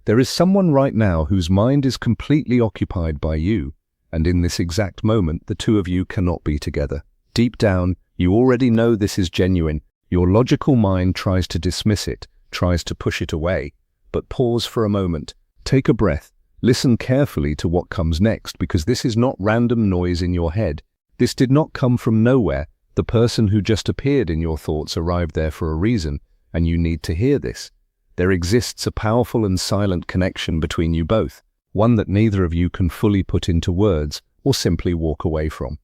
There is someone right now whose mind is completely occupied by you, and in this exact moment, the two of you cannot be together. Deep down, you already know this is genuine. Your logical mind tries to dismiss it, tries to push it away. But pause for a moment. Take a breath. Listen carefully to what comes next, because this is not random noise in your head. This did not come from nowhere. The person who just appeared in your thoughts arrived there for a reason, and you need to hear this. There exists a powerful and silent connection between you both, one that neither of you can fully put into words or simply walk away from.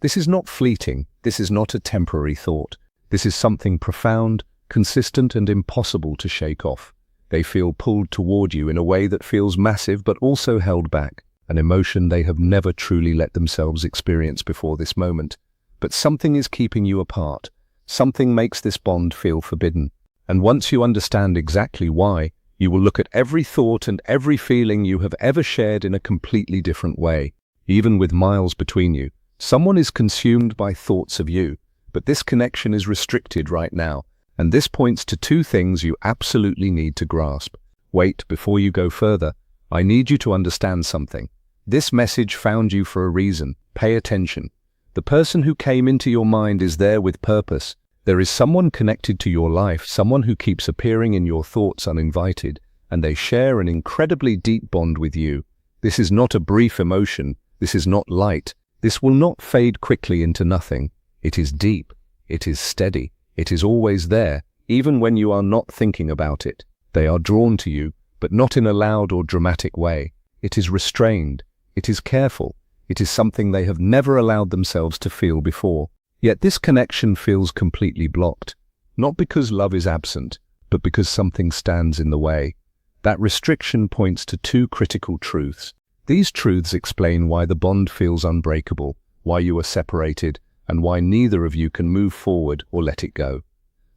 This is not fleeting. This is not a temporary thought. This is something profound, consistent, and impossible to shake off. They feel pulled toward you in a way that feels massive but also held back, an emotion they have never truly let themselves experience before this moment. But something is keeping you apart. Something makes this bond feel forbidden. And once you understand exactly why, you will look at every thought and every feeling you have ever shared in a completely different way. Even with miles between you, someone is consumed by thoughts of you, but this connection is restricted right now. And this points to two things you absolutely need to grasp. Wait, before you go further, I need you to understand something. This message found you for a reason. Pay attention. The person who came into your mind is there with purpose. There is someone connected to your life, someone who keeps appearing in your thoughts uninvited, and they share an incredibly deep bond with you. This is not a brief emotion. This is not light. This will not fade quickly into nothing. It is deep. It is steady. It is always there, even when you are not thinking about it. They are drawn to you, but not in a loud or dramatic way. It is restrained. It is careful. It is something they have never allowed themselves to feel before. Yet this connection feels completely blocked, not because love is absent, but because something stands in the way. That restriction points to two critical truths. These truths explain why the bond feels unbreakable, why you are separated, and why neither of you can move forward or let it go.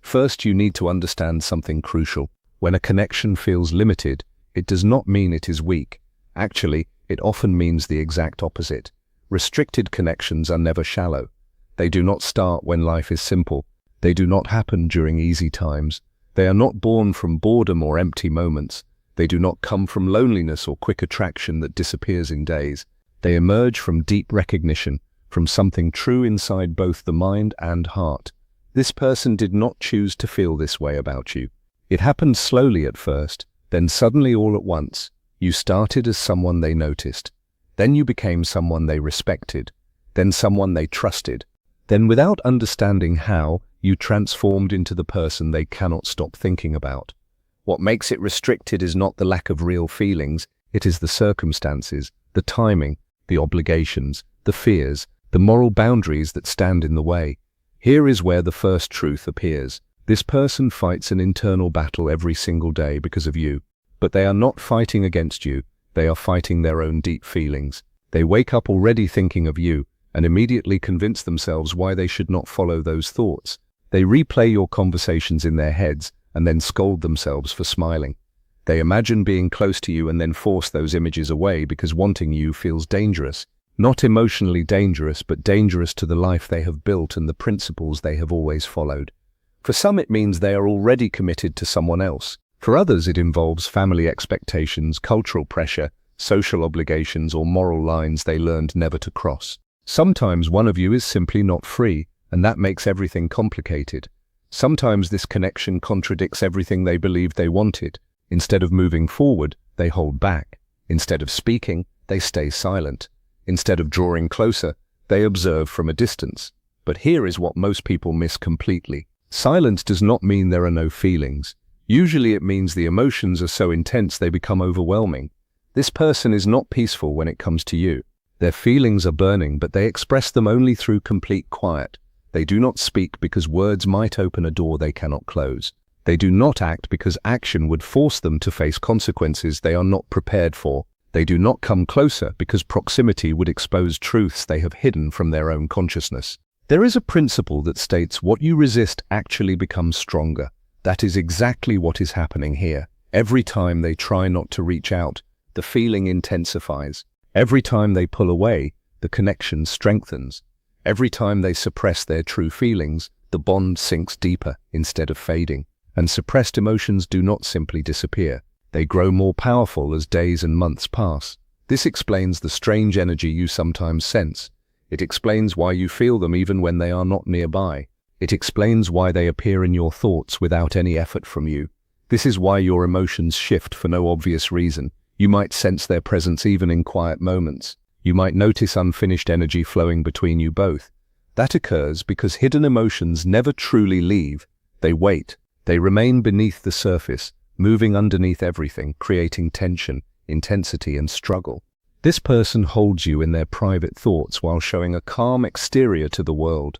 First, you need to understand something crucial. When a connection feels limited, it does not mean it is weak. Actually, it often means the exact opposite. Restricted connections are never shallow. They do not start when life is simple. They do not happen during easy times. They are not born from boredom or empty moments. They do not come from loneliness or quick attraction that disappears in days. They emerge from deep recognition, from something true inside both the mind and heart. This person did not choose to feel this way about you. It happened slowly at first, then suddenly all at once. You started as someone they noticed. Then you became someone they respected. Then someone they trusted. Then, without understanding how, you transformed into the person they cannot stop thinking about. What makes it restricted is not the lack of real feelings, it is the circumstances, the timing, the obligations, the fears, the moral boundaries that stand in the way. Here is where the first truth appears. This person fights an internal battle every single day because of you. But they are not fighting against you, they are fighting their own deep feelings. They wake up already thinking of you, and immediately convince themselves why they should not follow those thoughts. They replay your conversations in their heads and then scold themselves for smiling. They imagine being close to you and then force those images away because wanting you feels dangerous. Not emotionally dangerous, but dangerous to the life they have built and the principles they have always followed. For some, it means they are already committed to someone else. For others, it involves family expectations, cultural pressure, social obligations, or moral lines they learned never to cross. Sometimes one of you is simply not free, and that makes everything complicated. Sometimes this connection contradicts everything they believed they wanted. Instead of moving forward, they hold back. Instead of speaking, they stay silent. Instead of drawing closer, they observe from a distance. But here is what most people miss completely. Silence does not mean there are no feelings. Usually it means the emotions are so intense they become overwhelming. This person is not peaceful when it comes to you. Their feelings are burning, but they express them only through complete quiet. They do not speak because words might open a door they cannot close. They do not act because action would force them to face consequences they are not prepared for. They do not come closer because proximity would expose truths they have hidden from their own consciousness. There is a principle that states what you resist actually becomes stronger. That is exactly what is happening here. Every time they try not to reach out, the feeling intensifies. Every time they pull away, the connection strengthens. Every time they suppress their true feelings, the bond sinks deeper instead of fading. And suppressed emotions do not simply disappear. They grow more powerful as days and months pass. This explains the strange energy you sometimes sense. It explains why you feel them even when they are not nearby. It explains why they appear in your thoughts without any effort from you. This is why your emotions shift for no obvious reason. You might sense their presence even in quiet moments. You might notice unfinished energy flowing between you both. That occurs because hidden emotions never truly leave. They wait. They remain beneath the surface, moving underneath everything, creating tension, intensity, and struggle. This person holds you in their private thoughts while showing a calm exterior to the world.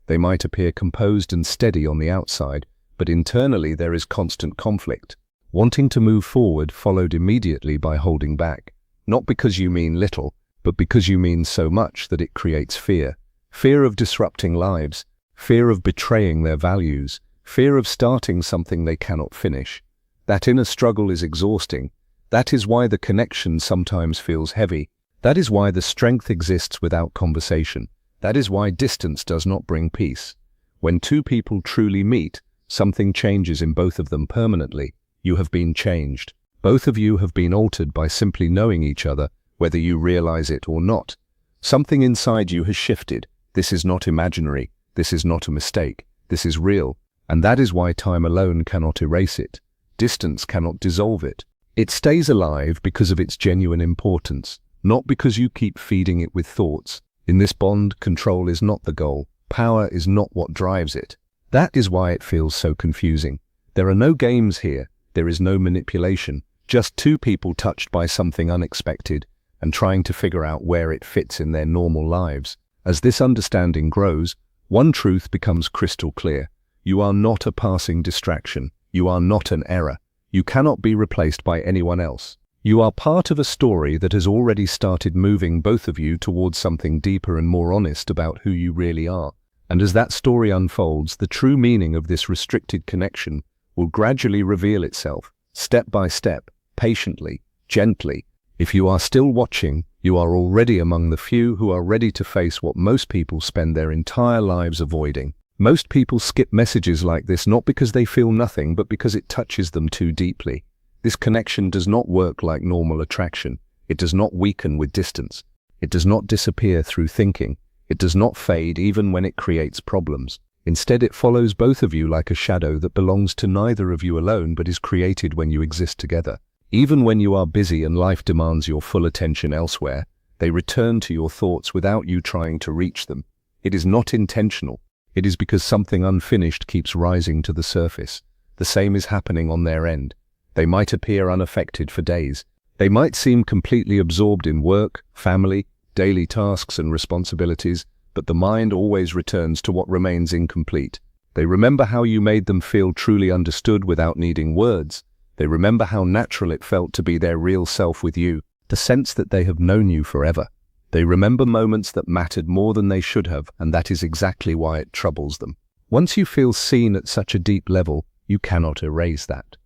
They might appear composed and steady on the outside, but internally there is constant conflict. Wanting to move forward followed immediately by holding back. Not because you mean little, but because you mean so much that it creates fear. Fear of disrupting lives, fear of betraying their values, fear of starting something they cannot finish. That inner struggle is exhausting. That is why the connection sometimes feels heavy. That is why the strength exists without conversation. That is why distance does not bring peace. When two people truly meet, something changes in both of them permanently. You have been changed. Both of you have been altered by simply knowing each other, whether you realize it or not. Something inside you has shifted. This is not imaginary. This is not a mistake. This is real. And that is why time alone cannot erase it. Distance cannot dissolve it. It stays alive because of its genuine importance, not because you keep feeding it with thoughts. In this bond, control is not the goal. Power is not what drives it. That is why it feels so confusing. There are no games here. There is no manipulation. Just two people touched by something unexpected and trying to figure out where it fits in their normal lives. As this understanding grows, one truth becomes crystal clear. You are not a passing distraction. You are not an error. You cannot be replaced by anyone else. You are part of a story that has already started moving both of you towards something deeper and more honest about who you really are. And as that story unfolds, the true meaning of this restricted connection will gradually reveal itself, step by step, patiently, gently. If you are still watching, you are already among the few who are ready to face what most people spend their entire lives avoiding. Most people skip messages like this not because they feel nothing, but because it touches them too deeply. This connection does not work like normal attraction. It does not weaken with distance. It does not disappear through thinking. It does not fade even when it creates problems. Instead, it follows both of you like a shadow that belongs to neither of you alone but is created when you exist together. Even when you are busy and life demands your full attention elsewhere, they return to your thoughts without you trying to reach them. It is not intentional. It is because something unfinished keeps rising to the surface. The same is happening on their end. They might appear unaffected for days. They might seem completely absorbed in work, family, daily tasks and responsibilities, but the mind always returns to what remains incomplete. They remember how you made them feel truly understood without needing words. They remember how natural it felt to be their real self with you, the sense that they have known you forever. They remember moments that mattered more than they should have, and that is exactly why it troubles them. Once you feel seen at such a deep level, you cannot erase that.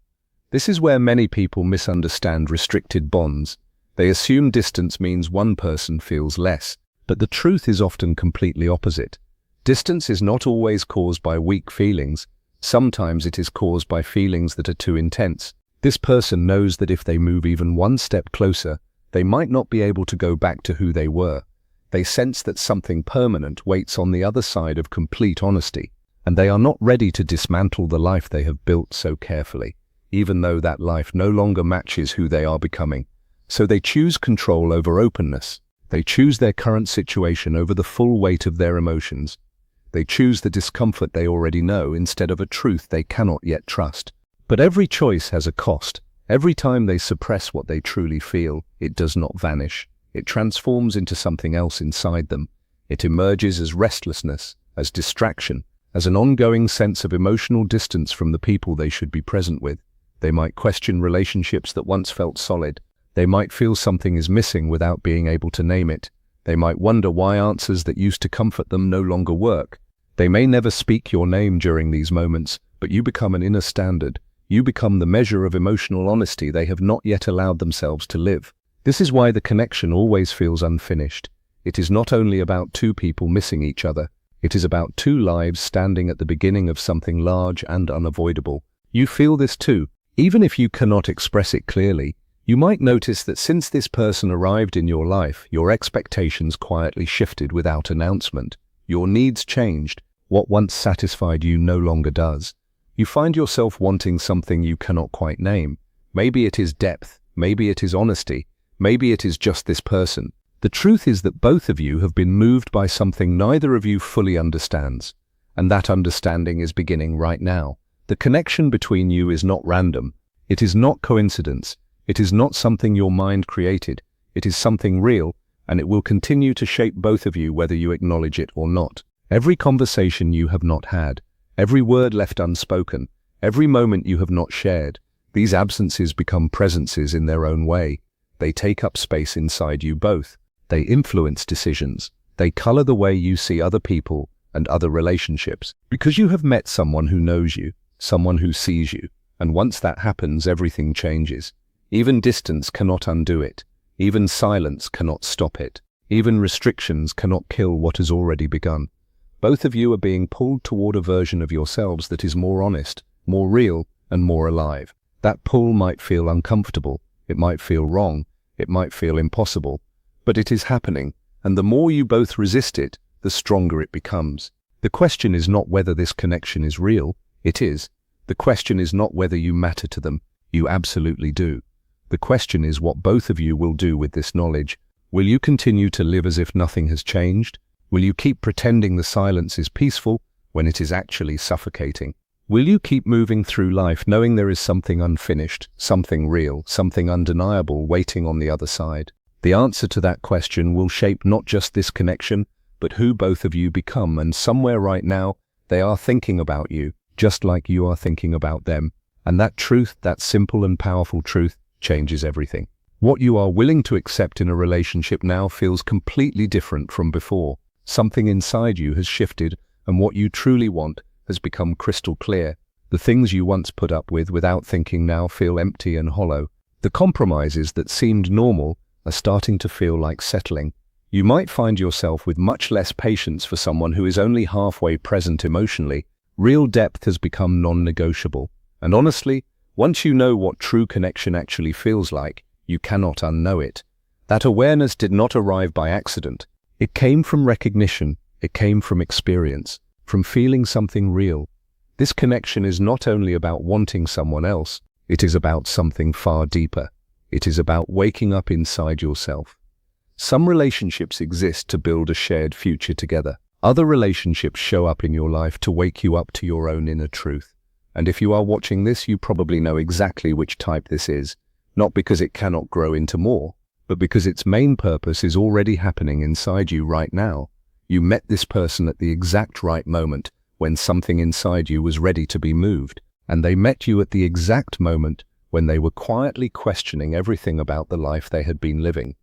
This is where many people misunderstand restricted bonds. They assume distance means one person feels less, but the truth is often completely opposite. Distance is not always caused by weak feelings. Sometimes it is caused by feelings that are too intense. This person knows that if they move even one step closer, they might not be able to go back to who they were. They sense that something permanent waits on the other side of complete honesty, and they are not ready to dismantle the life they have built so carefully, even though that life no longer matches who they are becoming. So they choose control over openness. They choose their current situation over the full weight of their emotions. They choose the discomfort they already know instead of a truth they cannot yet trust. But every choice has a cost. Every time they suppress what they truly feel, it does not vanish. It transforms into something else inside them. It emerges as restlessness, as distraction, as an ongoing sense of emotional distance from the people they should be present with. They might question relationships that once felt solid. They might feel something is missing without being able to name it. They might wonder why answers that used to comfort them no longer work. They may never speak your name during these moments, but you become an inner standard. You become the measure of emotional honesty they have not yet allowed themselves to live. This is why the connection always feels unfinished. It is not only about two people missing each other. It is about two lives standing at the beginning of something large and unavoidable. You feel this too. Even if you cannot express it clearly, you might notice that since this person arrived in your life, your expectations quietly shifted without announcement. Your needs changed. What once satisfied you no longer does. You find yourself wanting something you cannot quite name. Maybe it is depth, maybe it is honesty, maybe it is just this person. The truth is that both of you have been moved by something neither of you fully understands. And that understanding is beginning right now. The connection between you is not random. It is not coincidence. It is not something your mind created. It is something real, and it will continue to shape both of you whether you acknowledge it or not. Every conversation you have not had, every word left unspoken, every moment you have not shared, these absences become presences in their own way. They take up space inside you both. They influence decisions. They color the way you see other people and other relationships. Because you have met someone who knows you, someone who sees you, and once that happens, everything changes. Even distance cannot undo it. Even silence cannot stop it. Even restrictions cannot kill what has already begun. Both of you are being pulled toward a version of yourselves that is more honest, more real, and more alive. That pull might feel uncomfortable, it might feel wrong, it might feel impossible, but it is happening, and the more you both resist it, the stronger it becomes. The question is not whether this connection is real, it is. The question is not whether you matter to them, you absolutely do. The question is what both of you will do with this knowledge. Will you continue to live as if nothing has changed? Will you keep pretending the silence is peaceful when it is actually suffocating? Will you keep moving through life knowing there is something unfinished, something real, something undeniable waiting on the other side? The answer to that question will shape not just this connection, but who both of you become, and somewhere right now, they are thinking about you, just like you are thinking about them. And that truth, that simple and powerful truth, changes everything. What you are willing to accept in a relationship now feels completely different from before. Something inside you has shifted, and what you truly want has become crystal clear. The things you once put up with without thinking now feel empty and hollow. The compromises that seemed normal are starting to feel like settling. You might find yourself with much less patience for someone who is only halfway present emotionally. Real depth has become non-negotiable. And honestly, once you know what true connection actually feels like, you cannot unknow it. That awareness did not arrive by accident. It came from recognition. It came from experience. From feeling something real. This connection is not only about wanting someone else, it is about something far deeper. It is about waking up inside yourself. Some relationships exist to build a shared future together. Other relationships show up in your life to wake you up to your own inner truth. And if you are watching this, you probably know exactly which type this is, not because it cannot grow into more, but because its main purpose is already happening inside you right now. You met this person at the exact right moment when something inside you was ready to be moved, and they met you at the exact moment when they were quietly questioning everything about the life they had been living.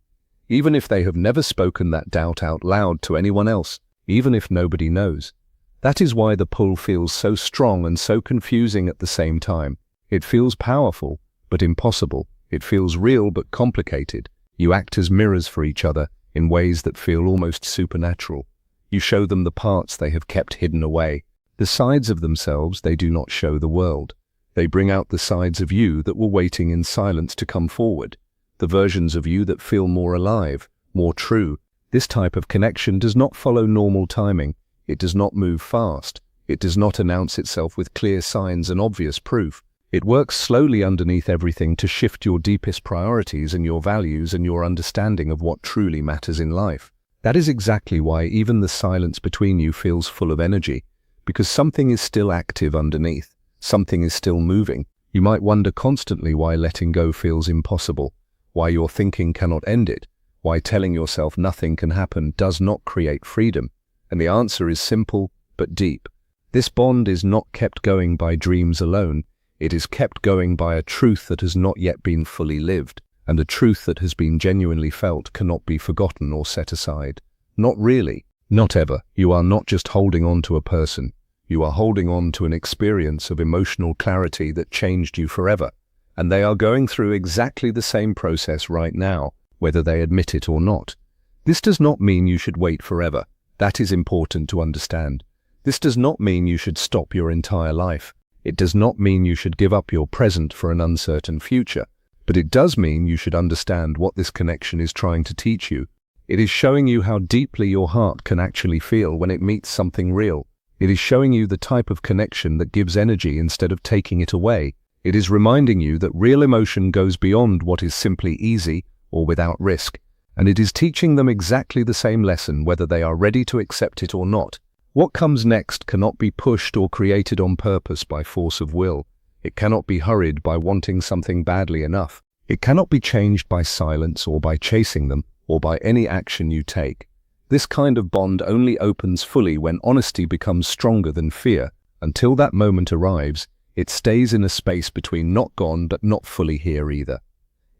Even if they have never spoken that doubt out loud to anyone else, even if nobody knows. That is why the pull feels so strong and so confusing at the same time. It feels powerful, but impossible. It feels real, but complicated. You act as mirrors for each other in ways that feel almost supernatural. You show them the parts they have kept hidden away, the sides of themselves they do not show the world. They bring out the sides of you that were waiting in silence to come forward, the versions of you that feel more alive, more true. This type of connection does not follow normal timing. It does not move fast. It does not announce itself with clear signs and obvious proof. It works slowly underneath everything to shift your deepest priorities and your values and your understanding of what truly matters in life. That is exactly why even the silence between you feels full of energy, because something is still active underneath. Something is still moving. You might wonder constantly why letting go feels impossible, why your thinking cannot end it, why telling yourself nothing can happen does not create freedom. And the answer is simple but deep. This bond is not kept going by dreams alone. It is kept going by a truth that has not yet been fully lived. And a truth that has been genuinely felt cannot be forgotten or set aside. Not really. Not ever. You are not just holding on to a person. You are holding on to an experience of emotional clarity that changed you forever. And they are going through exactly the same process right now, whether they admit it or not. This does not mean you should wait forever. That is important to understand. This does not mean you should stop your entire life. It does not mean you should give up your present for an uncertain future, but it does mean you should understand what this connection is trying to teach you. It is showing you how deeply your heart can actually feel when it meets something real. It is showing you the type of connection that gives energy instead of taking it away. It is reminding you that real emotion goes beyond what is simply easy or without risk, and it is teaching them exactly the same lesson whether they are ready to accept it or not. What comes next cannot be pushed or created on purpose by force of will. It cannot be hurried by wanting something badly enough. It cannot be changed by silence or by chasing them or by any action you take. This kind of bond only opens fully when honesty becomes stronger than fear. Until that moment arrives, it stays in a space between not gone but not fully here either.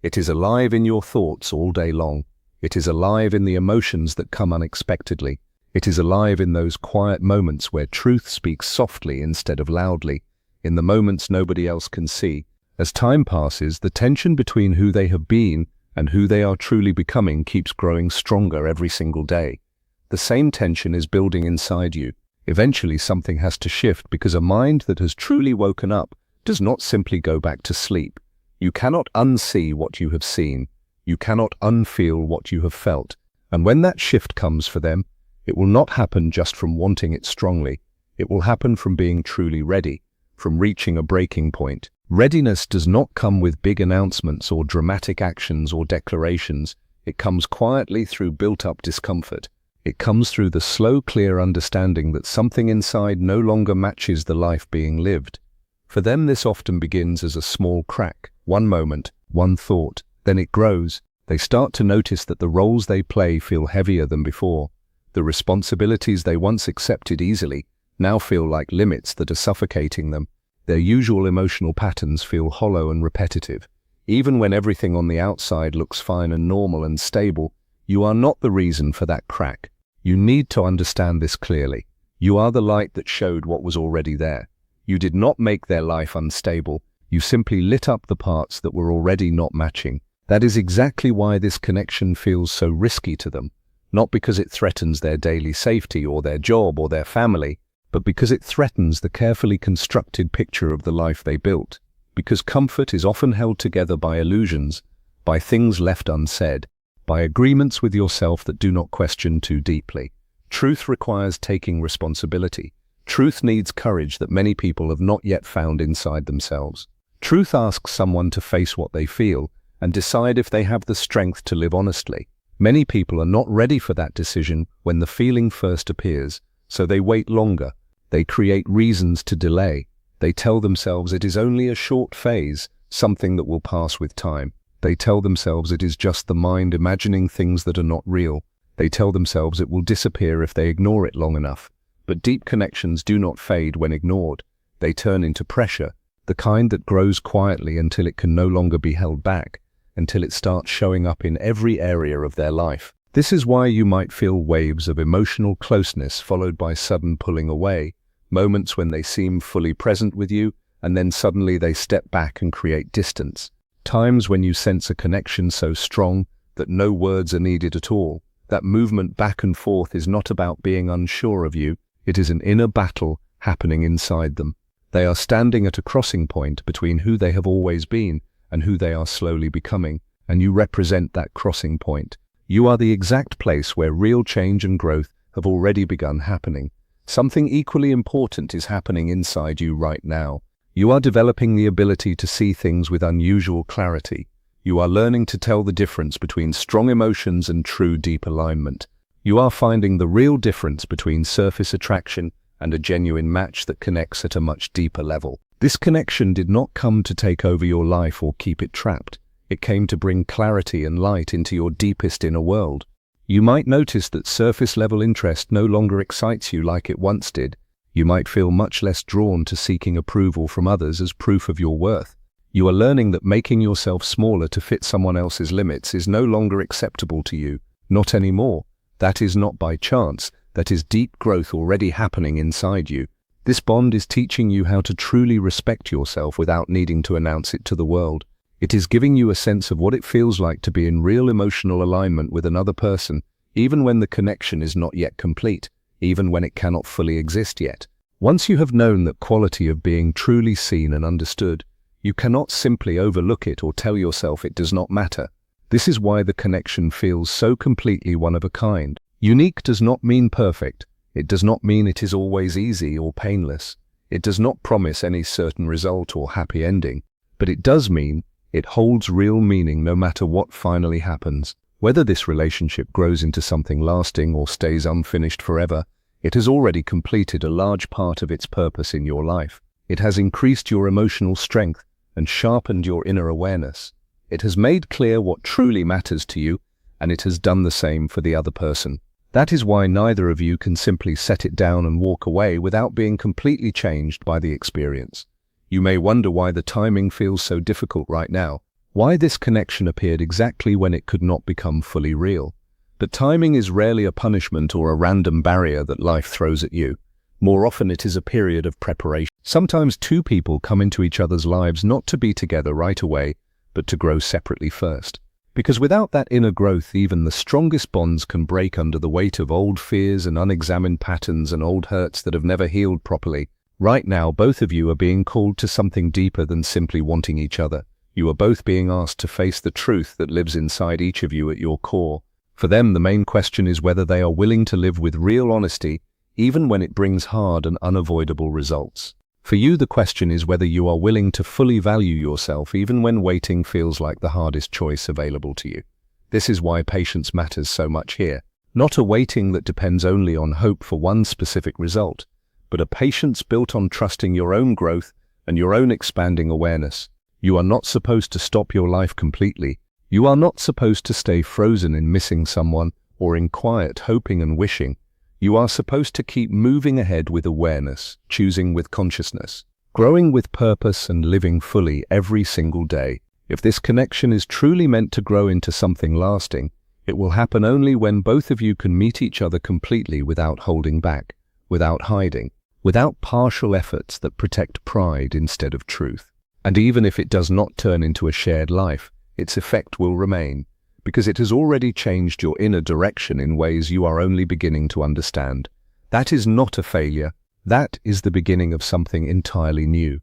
It is alive in your thoughts all day long. It is alive in the emotions that come unexpectedly. It is alive in those quiet moments where truth speaks softly instead of loudly, in the moments nobody else can see. As time passes, the tension between who they have been and who they are truly becoming keeps growing stronger every single day. The same tension is building inside you. Eventually something has to shift because a mind that has truly woken up does not simply go back to sleep. You cannot unsee what you have seen. You cannot unfeel what you have felt. And when that shift comes for them, it will not happen just from wanting it strongly. It will happen from being truly ready, from reaching a breaking point. Readiness does not come with big announcements or dramatic actions or declarations. It comes quietly through built-up discomfort. It comes through the slow, clear understanding that something inside no longer matches the life being lived. For them, this often begins as a small crack, one moment, one thought. Then it grows. They start to notice that the roles they play feel heavier than before. The responsibilities they once accepted easily now feel like limits that are suffocating them. Their usual emotional patterns feel hollow and repetitive. Even when everything on the outside looks fine and normal and stable, you are not the reason for that crack. You need to understand this clearly. You are the light that showed what was already there. You did not make their life unstable. You simply lit up the parts that were already not matching. That is exactly why this connection feels so risky to them. Not because it threatens their daily safety or their job or their family, but because it threatens the carefully constructed picture of the life they built. Because comfort is often held together by illusions, by things left unsaid, by agreements with yourself that do not question too deeply. Truth requires taking responsibility. Truth needs courage that many people have not yet found inside themselves. Truth asks someone to face what they feel and decide if they have the strength to live honestly. Many people are not ready for that decision when the feeling first appears, so they wait longer. They create reasons to delay. They tell themselves it is only a short phase, something that will pass with time. They tell themselves it is just the mind imagining things that are not real. They tell themselves it will disappear if they ignore it long enough. But deep connections do not fade when ignored. They turn into pressure, the kind that grows quietly until it can no longer be held back, until it starts showing up in every area of their life. This is why you might feel waves of emotional closeness followed by sudden pulling away, moments when they seem fully present with you, and then suddenly they step back and create distance. Times when you sense a connection so strong that no words are needed at all. That movement back and forth is not about being unsure of you. It is an inner battle happening inside them. They are standing at a crossing point between who they have always been and who they are slowly becoming, and you represent that crossing point. You are the exact place where real change and growth have already begun happening. Something equally important is happening inside you right now. You are developing the ability to see things with unusual clarity. You are learning to tell the difference between strong emotions and true deep alignment. You are finding the real difference between surface attraction and a genuine match that connects at a much deeper level. This connection did not come to take over your life or keep it trapped. It came to bring clarity and light into your deepest inner world. You might notice that surface-level interest no longer excites you like it once did. You might feel much less drawn to seeking approval from others as proof of your worth. You are learning that making yourself smaller to fit someone else's limits is no longer acceptable to you. Not anymore. That is not by chance. That is deep growth already happening inside you. This bond is teaching you how to truly respect yourself without needing to announce it to the world. It is giving you a sense of what it feels like to be in real emotional alignment with another person, even when the connection is not yet complete, even when it cannot fully exist yet. Once you have known that quality of being truly seen and understood, you cannot simply overlook it or tell yourself it does not matter. This is why the connection feels so completely one of a kind. Unique does not mean perfect. It does not mean it is always easy or painless. It does not promise any certain result or happy ending. But it does mean it holds real meaning no matter what finally happens. Whether this relationship grows into something lasting or stays unfinished forever, it has already completed a large part of its purpose in your life. It has increased your emotional strength and sharpened your inner awareness. It has made clear what truly matters to you, and it has done the same for the other person. That is why neither of you can simply set it down and walk away without being completely changed by the experience. You may wonder why the timing feels so difficult right now, why this connection appeared exactly when it could not become fully real. But timing is rarely a punishment or a random barrier that life throws at you. More often it is a period of preparation. Sometimes two people come into each other's lives not to be together right away, but to grow separately first. Because without that inner growth, even the strongest bonds can break under the weight of old fears and unexamined patterns and old hurts that have never healed properly. Right now, both of you are being called to something deeper than simply wanting each other. You are both being asked to face the truth that lives inside each of you at your core. For them, the main question is whether they are willing to live with real honesty, even when it brings hard and unavoidable results. For you, the question is whether you are willing to fully value yourself even when waiting feels like the hardest choice available to you. This is why patience matters so much here. Not a waiting that depends only on hope for one specific result, but a patience built on trusting your own growth and your own expanding awareness. You are not supposed to stop your life completely. You are not supposed to stay frozen in missing someone or in quiet hoping and wishing. You are supposed to keep moving ahead with awareness, choosing with consciousness, growing with purpose and living fully every single day. If this connection is truly meant to grow into something lasting, it will happen only when both of you can meet each other completely without holding back, without hiding, without partial efforts that protect pride instead of truth. And even if it does not turn into a shared life, its effect will remain, because it has already changed your inner direction in ways you are only beginning to understand. That is not a failure. That is the beginning of something entirely new.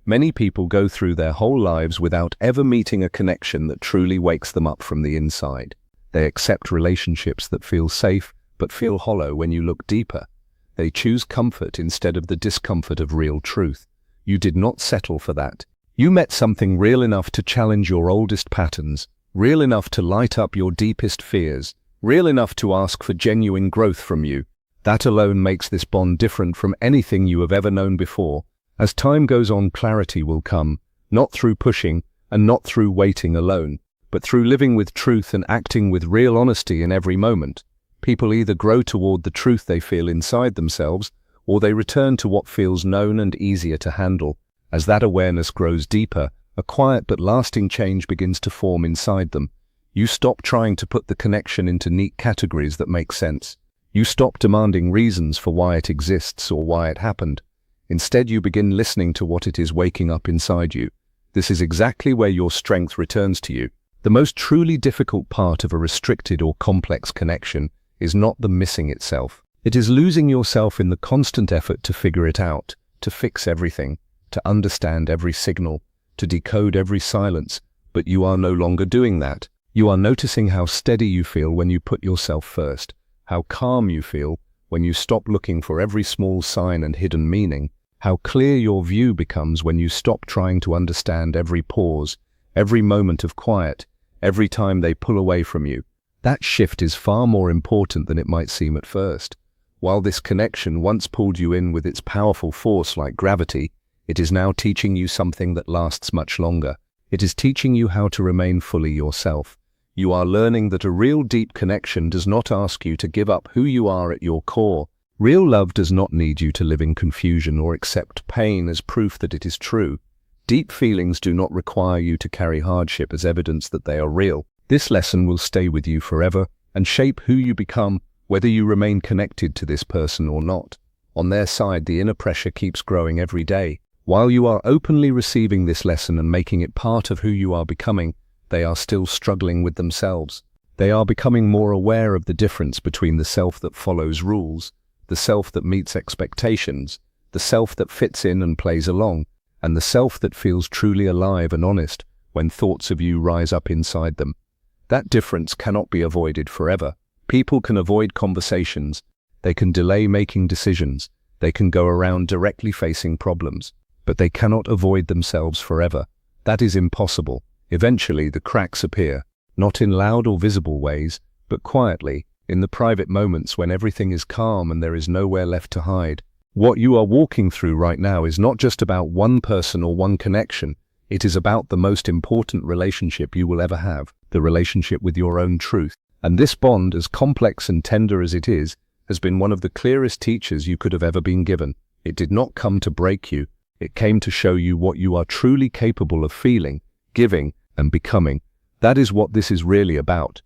Many people go through their whole lives without ever meeting a connection that truly wakes them up from the inside. They accept relationships that feel safe but feel hollow when you look deeper. They choose comfort instead of the discomfort of real truth. You did not settle for that. You met something real enough to challenge your oldest patterns, real enough to light up your deepest fears, real enough to ask for genuine growth from you. That alone makes this bond different from anything you have ever known before. As time goes on, clarity will come, not through pushing and not through waiting alone, but through living with truth and acting with real honesty in every moment. People either grow toward the truth they feel inside themselves, or they return to what feels known and easier to handle. As that awareness grows deeper, a quiet but lasting change begins to form inside them. You stop trying to put the connection into neat categories that make sense. You stop demanding reasons for why it exists or why it happened. Instead, you begin listening to what it is waking up inside you. This is exactly where your strength returns to you. The most truly difficult part of a restricted or complex connection is not the missing itself. It is losing yourself in the constant effort to figure it out, to fix everything, to understand every signal, to decode every silence. But you are no longer doing that. You are noticing how steady you feel when you put yourself first, how calm you feel when you stop looking for every small sign and hidden meaning, how clear your view becomes when you stop trying to understand every pause, every moment of quiet, every time they pull away from you. That shift is far more important than it might seem at first. While this connection once pulled you in with its powerful force like gravity, it is now teaching you something that lasts much longer. It is teaching you how to remain fully yourself. You are learning that a real deep connection does not ask you to give up who you are at your core. Real love does not need you to live in confusion or accept pain as proof that it is true. Deep feelings do not require you to carry hardship as evidence that they are real. This lesson will stay with you forever and shape who you become, whether you remain connected to this person or not. On their side, the inner pressure keeps growing every day. While you are openly receiving this lesson and making it part of who you are becoming, they are still struggling with themselves. They are becoming more aware of the difference between the self that follows rules, the self that meets expectations, the self that fits in and plays along, and the self that feels truly alive and honest when thoughts of you rise up inside them. That difference cannot be avoided forever. People can avoid conversations, they can delay making decisions, they can go around directly facing problems, but they cannot avoid themselves forever. That is impossible. Eventually the cracks appear, not in loud or visible ways, but quietly, in the private moments when everything is calm and there is nowhere left to hide. What you are walking through right now is not just about one person or one connection. It is about the most important relationship you will ever have, the relationship with your own truth. And this bond, as complex and tender as it is, has been one of the clearest teachers you could have ever been given. It did not come to break you. It came to show you what you are truly capable of feeling, giving, and becoming. That is what this is really about.